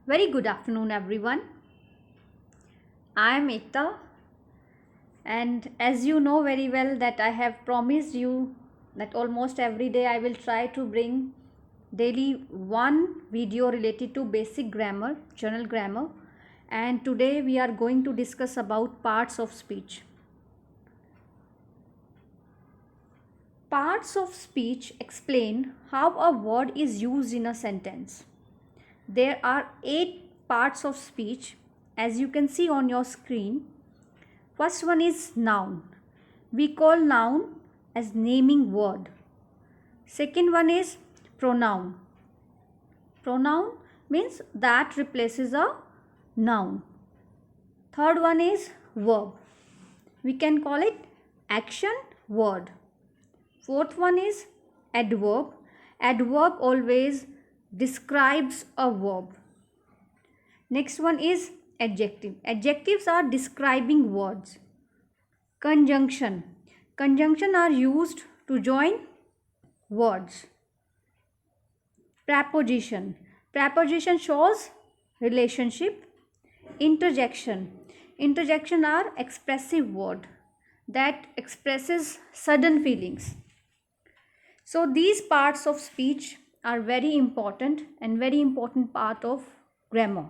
Very good afternoon, everyone. I am Ekta, and as you know very well, that I have promised you that almost every day I will try to bring daily one video related to basic grammar, general grammar, and today we are going to discuss about parts of speech. Parts of speech explain how a word is used in a sentence. There are 8 parts of speech as you can see on your screen. First one is noun. We call noun as naming word. Second one is pronoun. Pronoun means that replaces a noun. Third one is verb. We can call it action word. Fourth one is adverb. Adverb always describes a verb. Next one is adjective. Adjectives are describing words. Conjunction. Conjunction are used to join words. Preposition. Preposition shows relationship. Interjection. Interjection are expressive word that expresses sudden feelings. So these parts of speech are very important and very important part of grammar.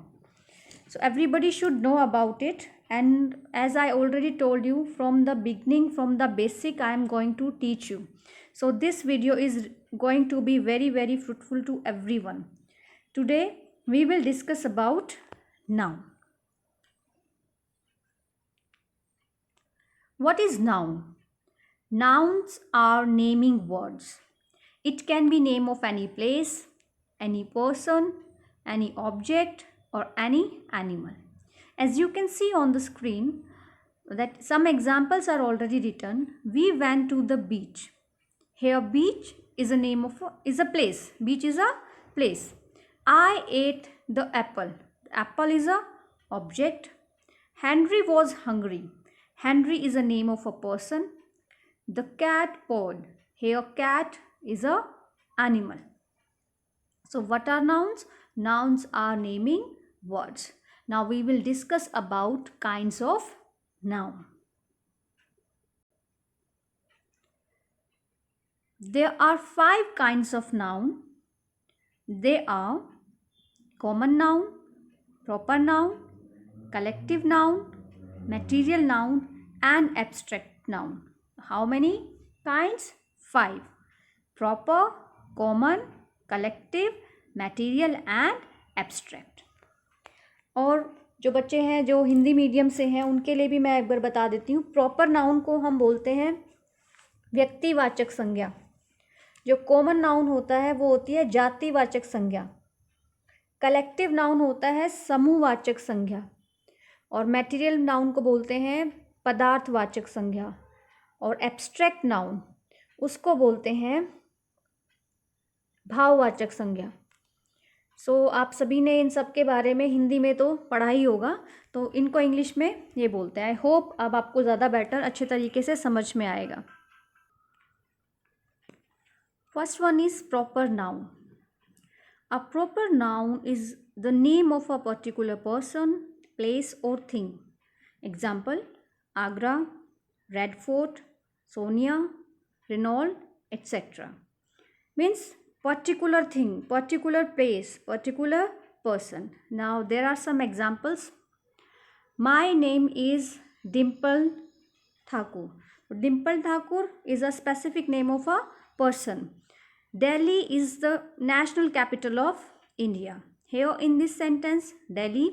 So everybody should know about it, and as I already told you from the beginning, from the basic, I am going to teach you. So this video is going to be very fruitful to everyone. Today we will discuss about noun. What is noun? Nouns are naming words. It can be name of any place, any person, any object, or any animal. As you can see on the screen that some examples are already written. We went to the beach. Here beach is a name of a place. Beach is a place. I ate the apple. Apple is a object. Henry was hungry. Henry is a name of a person. The cat pawed. Here cat is a animal. So what are nouns? Nouns are naming words. Now we will discuss about kinds of noun. There are 5 kinds of noun. They are common noun, proper noun, collective noun, material noun, and abstract noun. How many kinds? 5. Proper, common, collective, material and abstract. और जो बच्चे हैं जो Hindi medium से हैं उनके लिए भी मैं एक बार बता देती हूँ. प्रॉपर नाउन को हम बोलते हैं व्यक्तिवाचक संज्ञा. जो कॉमन नाउन होता है वो होती है जातिवाचक संज्ञा. कलेक्टिव नाउन होता है समूहवाचक संज्ञा. और मटेरियल नाउन को बोलते हैं पदार्थवाचक संज्ञा. और एब्स्ट्रैक्ट नाउन उसको बोलते हैं भाववाचक संज्ञा. सो आप सभी ने इन सब के बारे में हिंदी में तो पढ़ा ही होगा, तो इनको इंग्लिश में ये बोलते हैं. आई होप अब आपको ज़्यादा बेटर अच्छे तरीके से समझ में आएगा. First one is proper noun. A proper noun is the name of a particular person, place or thing. Example, Agra, Red Fort, Sonia, Renault, etc. Means particular thing, particular place, particular person. Now there are some examples. My name is Dimple Thakur. Dimple Thakur is a specific name of a person. Delhi is the national capital of India. Here in this sentence, Delhi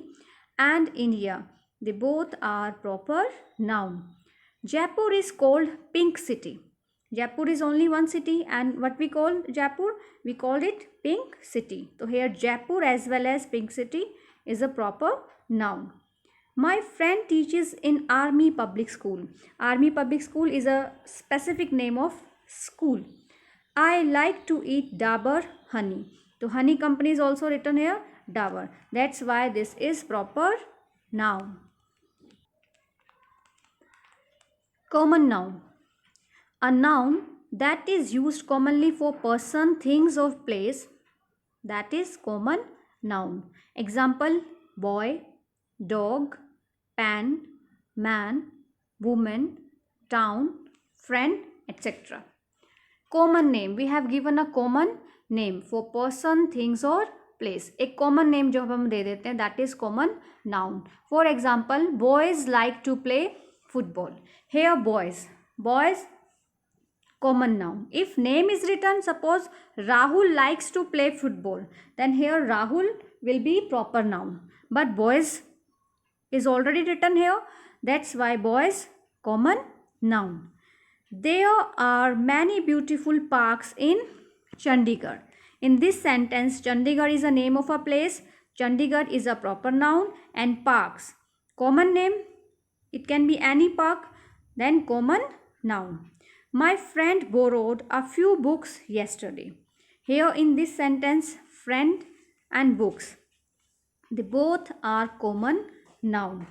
and India, they both are proper noun. Jaipur is called Pink City. Jaipur is only one city, and what we call Jaipur? We call it Pink City. So here Jaipur as well as Pink City is a proper noun. My friend teaches in Army Public School. Army Public School is a specific name of school. I like to eat Dabur honey. So honey company is also written here Dabur. That's why this is proper noun. Common noun. A noun that is used commonly for person, things or place, that is common noun. Example, boy, dog, pan, man, woman, town, friend, etc. Common name. We have given a common name for person, things or place. एक common name जो हम दे देते हैं, that is common noun. For example, boys like to play football. Here boys, common noun. If name is written, suppose Rahul likes to play football, then here Rahul will be proper noun. But boys is already written here, that's why boys common noun. There are many beautiful parks in Chandigarh. In this sentence, Chandigarh is a name of a place, Chandigarh is a proper noun, and parks, common name, it can be any park, then common noun. My friend borrowed a few books yesterday. Here in this sentence, friend and books, they both are common noun.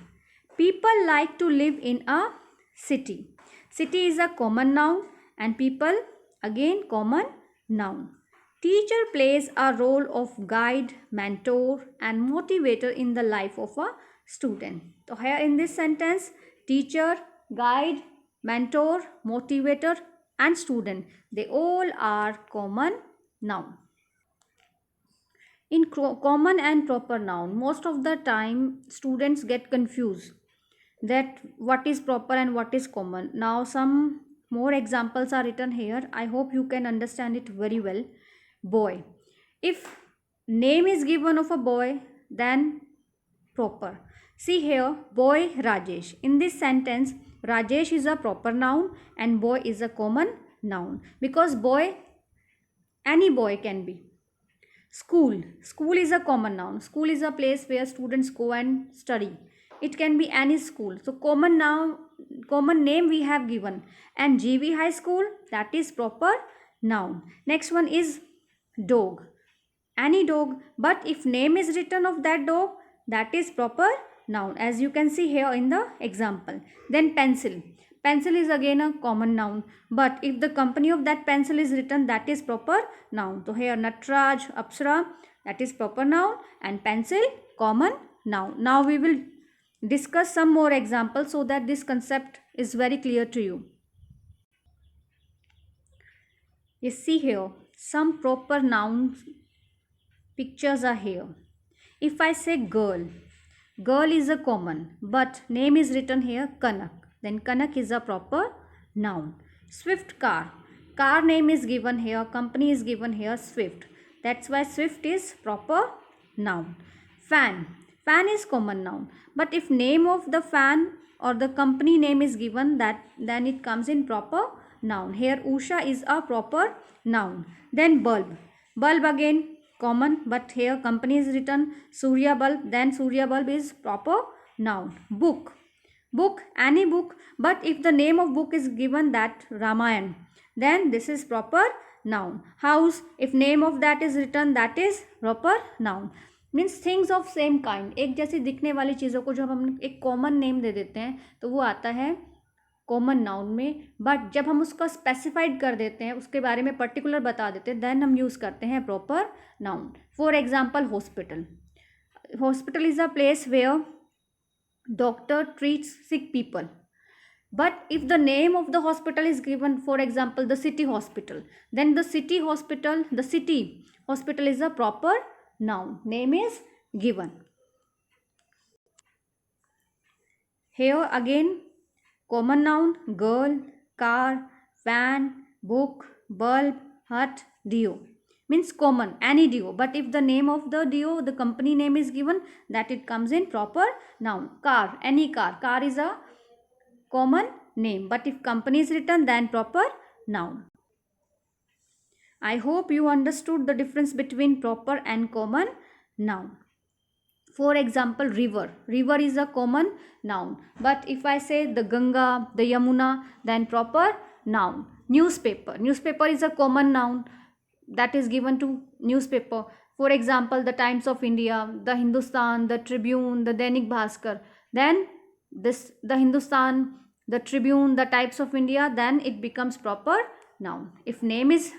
People like to live in a city. City is a common noun and people again common noun. Teacher plays a role of guide, mentor and motivator in the life of a student. So here in this sentence, teacher, guide, mentor, motivator and student, they all are common noun. In common and proper noun, most of the time students get confused that what is proper and what is common. Now some more examples are written here. I hope you can understand it very well. Boy. If name is given of a boy, then proper. See here, boy Rajesh. In this sentence, Rajesh is a proper noun and boy is a common noun, because boy, any boy can be. School. School is a common noun. School is a place where students go and study. It can be any school. So common noun, common name we have given. And GV High School, that is proper noun. Next one is dog. Any dog. But if name is written of that dog, that is proper noun, as you can see here in the example. Then pencil. Pencil is again a common noun, but if the company of that pencil is written, that is proper noun. So here Natraj, Apsara, that is proper noun, and pencil common noun. Now we will discuss some more examples so that this concept is very clear to you. You see here some proper noun pictures are here. If I say girl, girl is a common, but name is written here Kanak. Then Kanak is a proper noun. Swift car. Car name is given here. Company is given here Swift. That's why Swift is proper noun. Fan. Fan is common noun. But if name of the fan or the company name is given, then it comes in proper noun. Here Usha is a proper noun. Then bulb. Bulb again common, but here company is written Surya bulb. Then Surya bulb is proper noun. Book. Book, any book, but if the name of book is given that Ramayan, then this is proper noun. House, if name of that is written, that is proper noun. Means things of same kind, एक जैसी दिखने वाली चीज़ों को जब हम एक common name दे देते हैं तो वो आता है कॉमन नाउन में, बट जब हम उसका स्पेसिफाइड कर देते हैं, उसके बारे में पर्टिकुलर बता देते हैं, देन हम यूज़ करते हैं proper noun. For example hospital. Hospital is a place where doctor treats sick people, but if the name of the hospital is given, for example the city hospital, then the city hospital is a proper noun. Name is given. Here again common noun girl, car, fan, book, bulb, hut, dio. Means common, any dio, but if the name of the dio, the company name is given, that it comes in proper noun. Car, any car. Car is a common name, but if company is written, then proper noun. I hope you understood the difference between proper and common noun. For example, river. River is a common noun, but if I say the Ganga, the Yamuna, then proper noun. Newspaper. Newspaper is a common noun that is given to newspaper. For example, the Times of India, the Hindustan, the Tribune, the Dainik Bhaskar. Then the Hindustan, the Tribune, the Times of India, then it becomes proper noun. If name is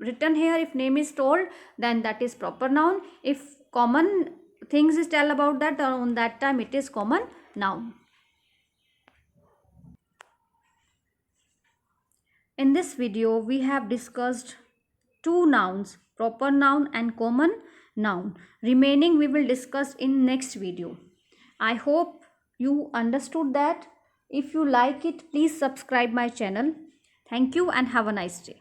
written here, if name is told, then that is proper noun. If common things is tell about that, on that time it is common noun. In this video, we have discussed two nouns, proper noun and common noun. Remaining we will discuss in next video. I hope you understood that. If you like it, please subscribe my channel. Thank you and have a nice day.